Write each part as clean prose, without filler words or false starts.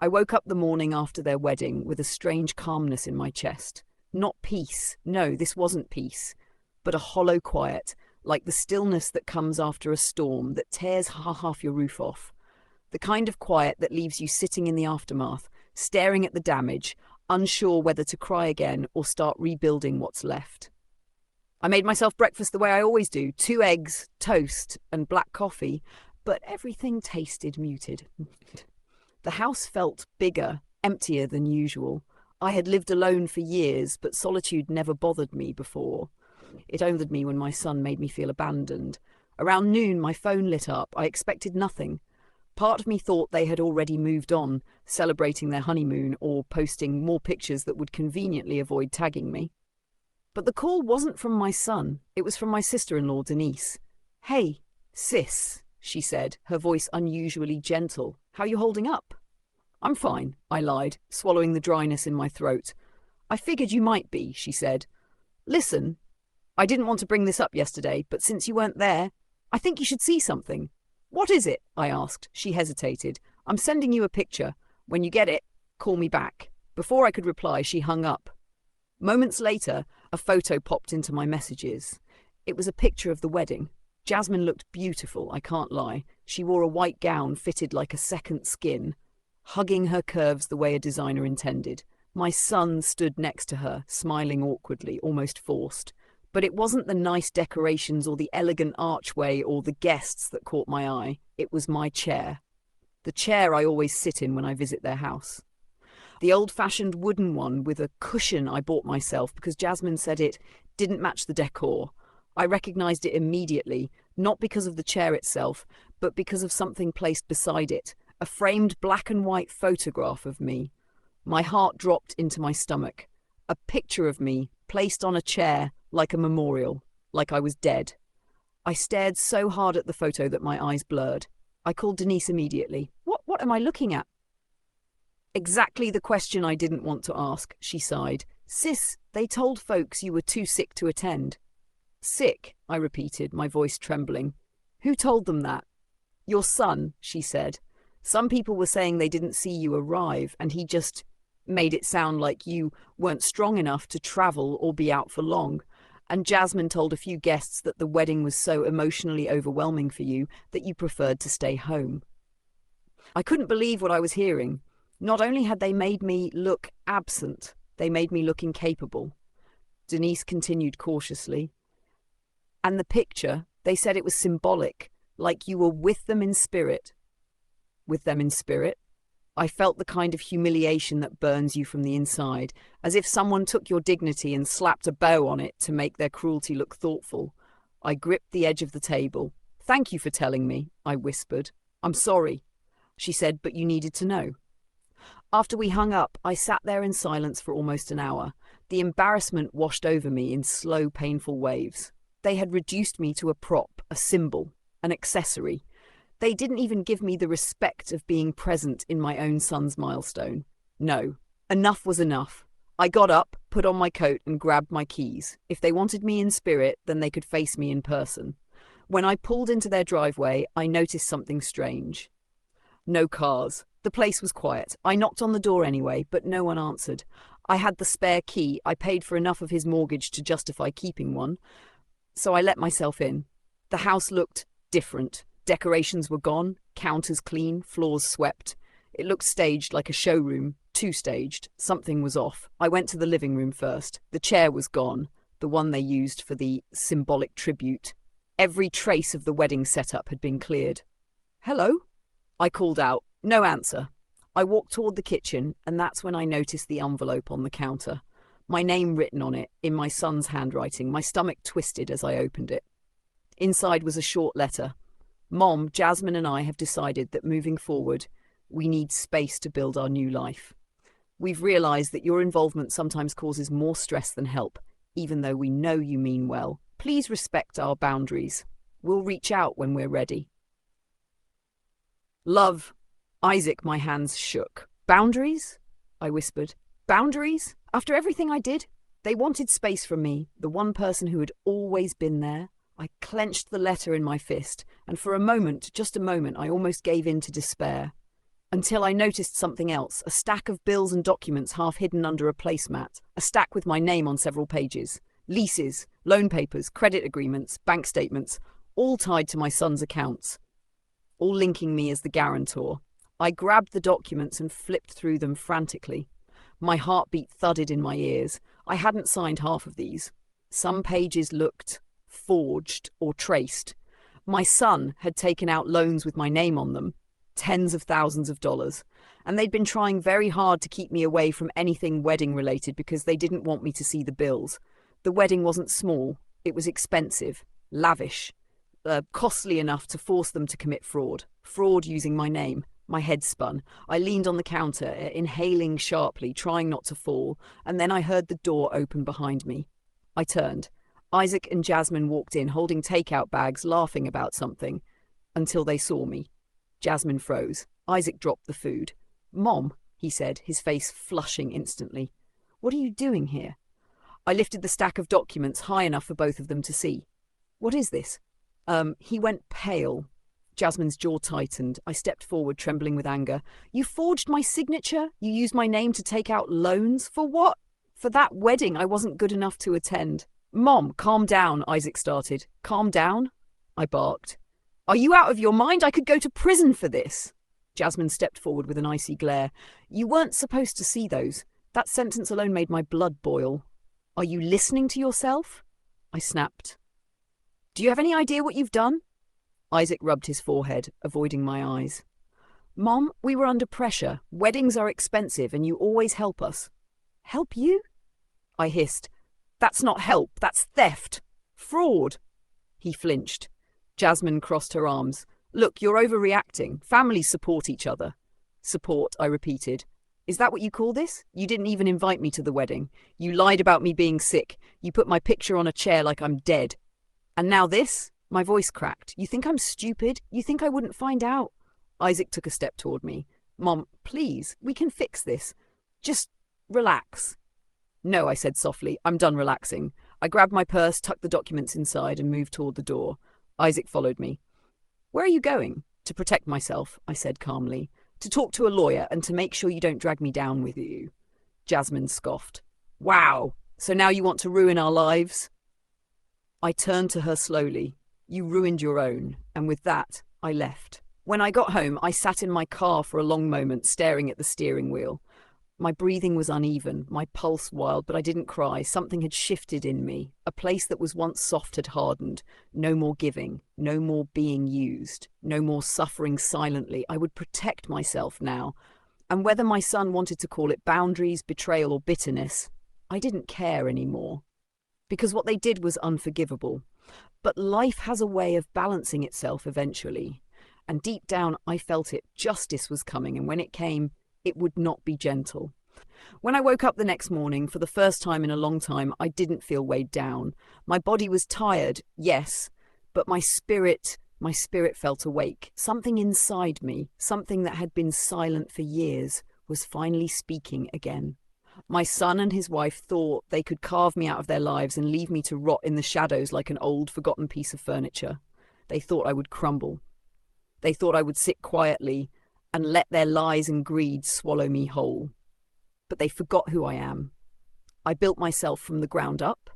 I woke up the morning after their wedding with a strange calmness in my chest. Not peace. No, this wasn't peace. But a hollow quiet, like the stillness that comes after a storm that tears half your roof off. The kind of quiet that leaves you sitting in the aftermath, staring at the damage, unsure whether to cry again or start rebuilding what's left. I made myself breakfast the way I always do, 2 eggs, toast, and black coffee, but everything tasted muted. The house felt bigger, emptier than usual. I had lived alone for years, but solitude never bothered me before. It owned me when my son made me feel abandoned. Around noon, my phone lit up. I expected nothing. Part of me thought they had already moved on, celebrating their honeymoon or posting more pictures that would conveniently avoid tagging me. But the call wasn't from my son. It was from my sister-in-law, Denise. "Hey, sis," she said, her voice unusually gentle. "How you holding up?" "I'm fine," I lied, swallowing the dryness in my throat. "I figured you might be," she said. "Listen, I didn't want to bring this up yesterday, but since you weren't there, I think you should see something." "What is it?" I asked. She hesitated. "I'm sending you a picture. When you get it, call me back." Before I could reply, she hung up. Moments later, a photo popped into my messages. It was a picture of the wedding. Jasmine looked beautiful, I can't lie. She wore a white gown fitted like a second skin, hugging her curves the way a designer intended. My son stood next to her, smiling awkwardly, almost forced. But it wasn't the nice decorations or the elegant archway or the guests that caught my eye. It was my chair. The chair I always sit in when I visit their house. The old-fashioned wooden one with a cushion I bought myself because Jasmine said it didn't match the decor. I recognized it immediately, not because of the chair itself, but because of something placed beside it, a framed black and white photograph of me. My heart dropped into my stomach. A picture of me placed on a chair like a memorial, like I was dead. I stared so hard at the photo that my eyes blurred. I called Denise immediately. What am I looking at?" "Exactly the question I didn't want to ask," she sighed. "Sis, they told folks you were too sick to attend." "Sick," I repeated, my voice trembling. "Who told them that?" "Your son," she said. "Some people were saying they didn't see you arrive, and he just made it sound like you weren't strong enough to travel or be out for long. And Jasmine told a few guests that the wedding was so emotionally overwhelming for you that you preferred to stay home." I couldn't believe what I was hearing. Not only had they made me look absent, they made me look incapable. Denise continued cautiously. "And the picture, they said it was symbolic, like you were with them in spirit." "With them in spirit?" I felt the kind of humiliation that burns you from the inside, as if someone took your dignity and slapped a bow on it to make their cruelty look thoughtful. I gripped the edge of the table. "Thank you for telling me," I whispered. "I'm sorry." She said, "But you needed to know." After we hung up, I sat there in silence for almost an hour. The embarrassment washed over me in slow, painful waves. They had reduced me to a prop, a symbol, an accessory. They didn't even give me the respect of being present in my own son's milestone. No, enough was enough. I got up, put on my coat, and grabbed my keys. If they wanted me in spirit, then they could face me in person. When I pulled into their driveway, I noticed something strange. No cars. The place was quiet. I knocked on the door anyway, but no one answered. I had the spare key. I paid for enough of his mortgage to justify keeping one. So I let myself in. The house looked different. Decorations were gone, counters clean, floors swept. It looked staged like a showroom, too staged. Something was off. I went to the living room first. The chair was gone, the one they used for the symbolic tribute. Every trace of the wedding setup had been cleared. "Hello?" I called out. No answer. I walked toward the kitchen, and that's when I noticed the envelope on the counter. My name written on it, in my son's handwriting. My stomach twisted as I opened it. Inside was a short letter. "Mom, Jasmine and I have decided that moving forward, we need space to build our new life. We've realized that your involvement sometimes causes more stress than help, even though we know you mean well. Please respect our boundaries. We'll reach out when we're ready. Love." Isaac, my hands shook. "Boundaries?" I whispered. "Boundaries? After everything I did? They wanted space from me, the one person who had always been there." I clenched the letter in my fist, and for a moment, just a moment, I almost gave in to despair. until I noticed something else, a stack of bills and documents half hidden under a placemat, a stack with my name on several pages. Leases, loan papers, credit agreements, bank statements, all tied to my son's accounts, all linking me as the guarantor. I grabbed the documents and flipped through them frantically. My heartbeat thudded in my ears. I hadn't signed half of these. Some pages looked forged or traced. My son had taken out loans with my name on them, tens of thousands of dollars, and they'd been trying very hard to keep me away from anything wedding related because they didn't want me to see the bills. The wedding wasn't small, it was expensive, lavish, costly enough to force them to commit fraud. Fraud using my name. My head spun. I leaned on the counter, inhaling sharply, trying not to fall, and then I heard the door open behind me. I turned. Isaac and Jasmine walked in, holding takeout bags, laughing about something, until they saw me. Jasmine froze. Isaac dropped the food. "Mom," he said, his face flushing instantly. "What are you doing here?" I lifted the stack of documents high enough for both of them to see. "What is this?" He went pale. Jasmine's jaw tightened. I stepped forward, trembling with anger. "You forged my signature? You used my name to take out loans? For what? For that wedding I wasn't good enough to attend." "Mom, calm down," Isaac started. "Calm down?" I barked. "Are you out of your mind? I could go to prison for this." Jasmine stepped forward with an icy glare. "You weren't supposed to see those. That sentence alone made my blood boil." "Are you listening to yourself?" I snapped. "Do you have any idea what you've done?" Isaac rubbed his forehead, avoiding my eyes. "Mom, we were under pressure. Weddings are expensive and you always help us." "Help you?" I hissed. "That's not help, that's theft. Fraud." He flinched. Jasmine crossed her arms. "Look, you're overreacting. Families support each other." "Support," I repeated. "Is that what you call this? You didn't even invite me to the wedding. You lied about me being sick. You put my picture on a chair like I'm dead. And now this?" My voice cracked. "You think I'm stupid? You think I wouldn't find out?" Isaac took a step toward me. "Mom, please, we can fix this. Just relax." "No," I said softly. "I'm done relaxing." I grabbed my purse, tucked the documents inside, and moved toward the door. Isaac followed me. "Where are you going?" "To protect myself," I said calmly. "To talk to a lawyer and to make sure you don't drag me down with you." Jasmine scoffed. "Wow, so now you want to ruin our lives?" I turned to her slowly. "You ruined your own." And with that, I left. When I got home, I sat in my car for a long moment, staring at the steering wheel. My breathing was uneven, my pulse wild, but I didn't cry. Something had shifted in me. A place that was once soft had hardened. No more giving, no more being used, no more suffering silently. I would protect myself now. And whether my son wanted to call it boundaries, betrayal, or bitterness, I didn't care anymore. Because what they did was unforgivable. But life has a way of balancing itself eventually. And deep down, I felt it. Justice was coming, and when it came, it would not be gentle. When I woke up the next morning, for the first time in a long time, I didn't feel weighed down. My body was tired, yes, but my spirit felt awake. Something inside me, something that had been silent for years, was finally speaking again. My son and his wife thought they could carve me out of their lives and leave me to rot in the shadows like an old, forgotten piece of furniture. They thought I would crumble. They thought I would sit quietly and let their lies and greed swallow me whole. But they forgot who I am. I built myself from the ground up.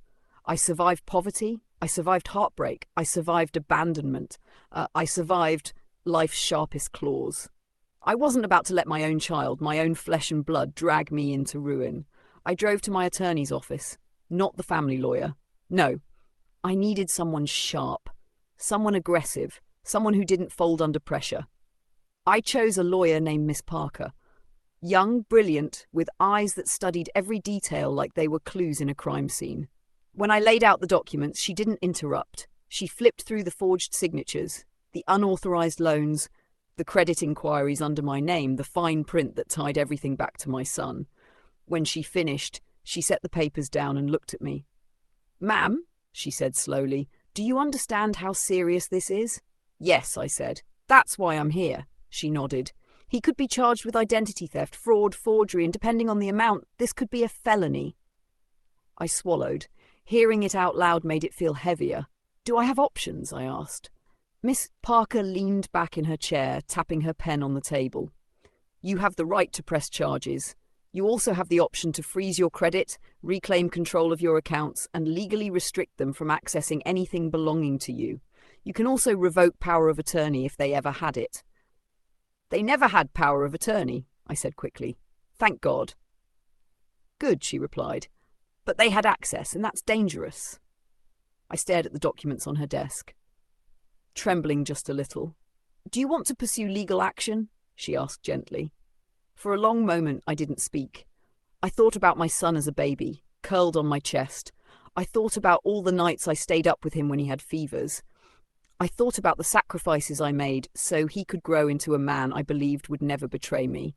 I survived poverty. I survived heartbreak. I survived abandonment. I survived life's sharpest claws. I wasn't about to let my own child, my own flesh and blood, drag me into ruin. I drove to my attorney's office, not the family lawyer. No, I needed someone sharp, someone aggressive, someone who didn't fold under pressure. I chose a lawyer named Miss Parker. Young, brilliant, with eyes that studied every detail like they were clues in a crime scene. When I laid out the documents, she didn't interrupt. She flipped through the forged signatures, the unauthorized loans, the credit inquiries under my name, the fine print that tied everything back to my son. When she finished, she set the papers down and looked at me. "Ma'am," she said slowly, "do you understand how serious this is?" "Yes," I said. "That's why I'm here." She nodded. "He could be charged with identity theft, fraud, forgery, and depending on the amount, this could be a felony." I swallowed. Hearing it out loud made it feel heavier. "Do I have options?" I asked. Miss Parker leaned back in her chair, tapping her pen on the table. You have the right to press charges. You also have the option to freeze your credit, reclaim control of your accounts, and legally restrict them from accessing anything belonging to you. You can also revoke power of attorney if they ever had it. They never had power of attorney, I said quickly. Thank God. Good, she replied. But they had access, and that's dangerous. I stared at the documents on her desk, trembling just a little. Do you want to pursue legal action? She asked gently. For a long moment, I didn't speak. I thought about my son as a baby, curled on my chest. I thought about all the nights I stayed up with him when he had fevers. I thought about the sacrifices I made so he could grow into a man I believed would never betray me.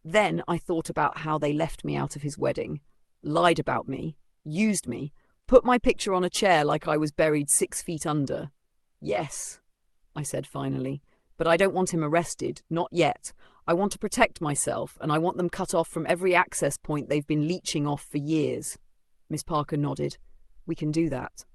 Then I thought about how they left me out of his wedding, lied about me, used me, put my picture on a chair like I was buried 6 feet under. Yes, I said finally, but I don't want him arrested, not yet. I want to protect myself, and I want them cut off from every access point they've been leeching off for years. Miss Parker nodded. We can do that.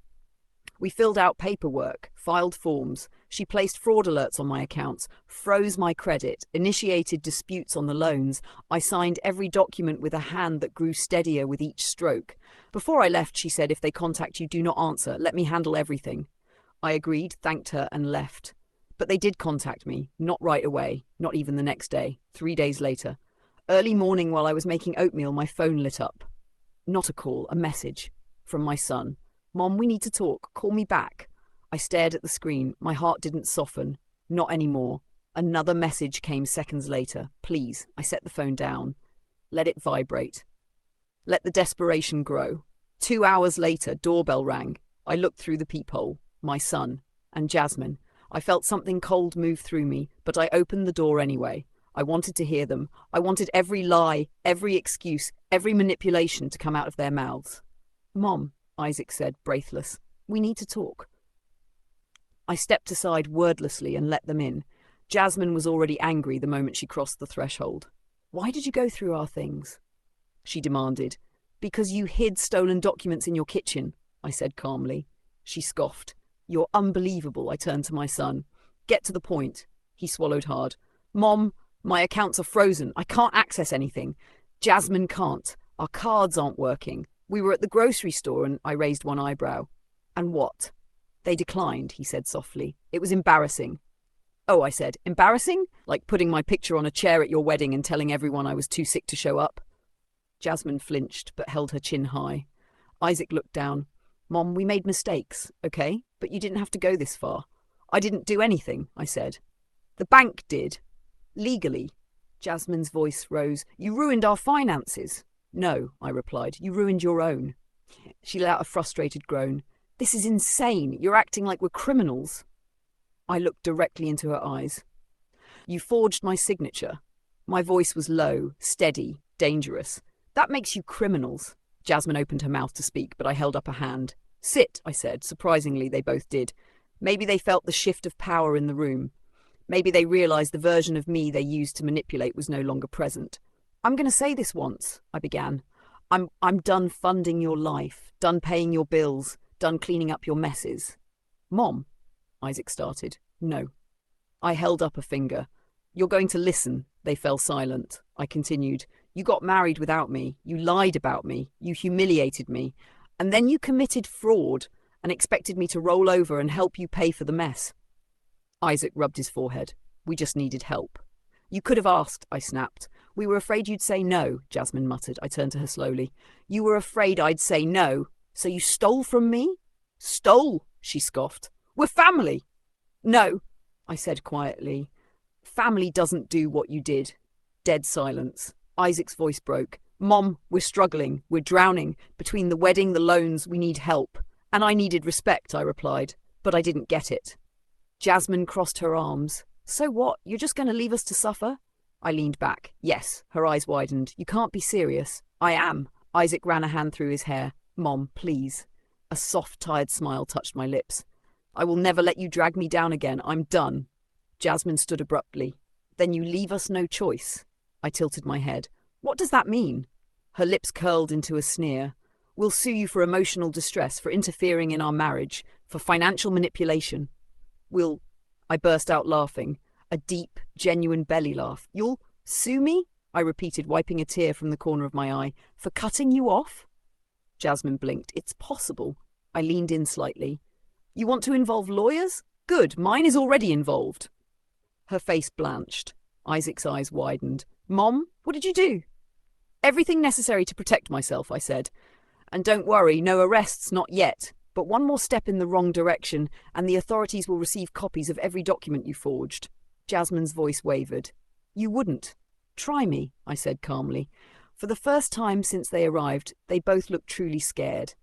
We filled out paperwork, filed forms. She placed fraud alerts on my accounts, froze my credit, initiated disputes on the loans. I signed every document with a hand that grew steadier with each stroke. Before I left, she said, if they contact you, do not answer. Let me handle everything. I agreed, thanked her, and left. But they did contact me, not right away, not even the next day, 3 days later. Early morning while I was making oatmeal, my phone lit up. Not a call, a message. From my son. Mom, we need to talk. Call me back. I stared at the screen. My heart didn't soften. Not anymore. Another message came seconds later. Please. I set the phone down. Let it vibrate. Let the desperation grow. 2 hours later, doorbell rang. I looked through the peephole. My son. And Jasmine. I felt something cold move through me, but I opened the door anyway. I wanted to hear them. I wanted every lie, every excuse, every manipulation to come out of their mouths. Mom, Isaac said, breathless, we need to talk. I stepped aside wordlessly and let them in. Jasmine was already angry the moment she crossed the threshold. Why did you go through our things? She demanded. Because you hid stolen documents in your kitchen, I said calmly. She scoffed. You're unbelievable, I turned to my son. Get to the point. He swallowed hard. Mom, my accounts are frozen. I can't access anything. Jasmine can't. Our cards aren't working. We were at the grocery store and I raised one eyebrow. And what? They declined, he said softly. It was embarrassing. Oh, I said, embarrassing? Like putting my picture on a chair at your wedding and telling everyone I was too sick to show up? Jasmine flinched but held her chin high. Isaac looked down. Mom, we made mistakes, okay? But you didn't have to go this far. I didn't do anything, I said. The bank did. Legally. Jasmine's voice rose. You ruined our finances. No, I replied. You ruined your own. She let out a frustrated groan. This is insane. You're acting like we're criminals. I looked directly into her eyes. You forged my signature. My voice was low, steady, dangerous. That makes you criminals. Jasmine opened her mouth to speak, but I held up a hand. Sit, I said. Surprisingly, they both did. Maybe they felt the shift of power in the room. Maybe they realized the version of me they used to manipulate was no longer present. I'm going to say this once, I began. I'm done funding your life, done paying your bills, done cleaning up your messes. Mom, Isaac started. No. I held up a finger. You're going to listen. They fell silent. I continued. You got married without me. You lied about me. You humiliated me. And then you committed fraud and expected me to roll over and help you pay for the mess. Isaac rubbed his forehead. We just needed help. You could have asked, I snapped. We were afraid you'd say no, Jasmine muttered. I turned to her slowly. You were afraid I'd say no, so you stole from me? Stole, she scoffed. We're family. No, I said quietly. Family doesn't do what you did. Dead silence. Isaac's voice broke. Mom, we're struggling. We're drowning. Between the wedding, the loans, we need help. And I needed respect, I replied. But I didn't get it. Jasmine crossed her arms. So what? You're just going to leave us to suffer? I leaned back. Yes. Her eyes widened. You can't be serious. I am. Isaac ran a hand through his hair. Mom, please. A soft, tired smile touched my lips. I will never let you drag me down again. I'm done. Jasmine stood abruptly. Then you leave us no choice. I tilted my head. What does that mean? Her lips curled into a sneer. We'll sue you for emotional distress, for interfering in our marriage, for financial manipulation. I burst out laughing. A deep, genuine belly laugh. You'll Sue me? I repeated, wiping a tear from the corner of my eye. For cutting you off? Jasmine blinked. It's possible. I leaned in slightly. You want to involve lawyers? Good, mine is already involved. Her face blanched. Isaac's eyes widened. Mom, what did you do? Everything necessary to protect myself, I said. And don't worry, no arrests, not yet. But one more step in the wrong direction, and the authorities will receive copies of every document you forged. Jasmine's voice wavered. You wouldn't. Try me, I said calmly. For the first time since they arrived, they both looked truly scared.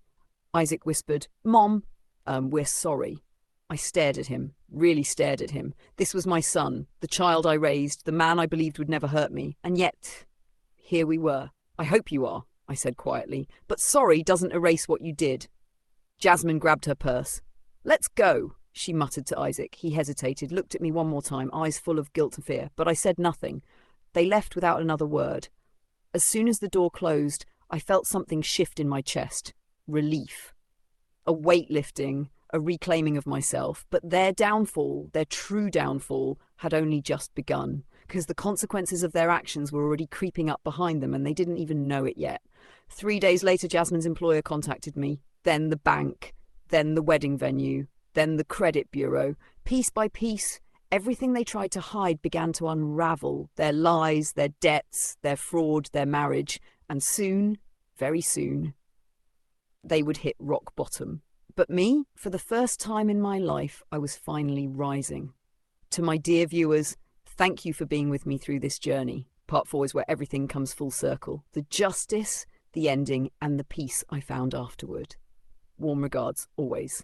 Isaac whispered, Mom, we're sorry. I stared at him, really stared at him. This was my son, the child I raised, the man I believed would never hurt me. And yet, here we were. I hope you are, I said quietly. But sorry doesn't erase what you did. Jasmine grabbed her purse. Let's go, she muttered to Isaac. He hesitated, looked at me one more time, eyes full of guilt and fear. But I said nothing. They left without another word. As soon as the door closed, I felt something shift in my chest. Relief. A weight lifting, a reclaiming of myself. But their downfall, their true downfall, had only just begun, because the consequences of their actions were already creeping up behind them and they didn't even know it yet. 3 days later, Jasmine's employer contacted me, then the bank, then the wedding venue, then the credit bureau. Piece by piece, everything they tried to hide began to unravel, their lies, their debts, their fraud, their marriage, and soon, very soon, they would hit rock bottom. But me, for the first time in my life, I was finally rising. To my dear viewers, thank you for being with me through this journey. Part 4 is where everything comes full circle. The justice, the ending, and the peace I found afterward. Warm regards, always.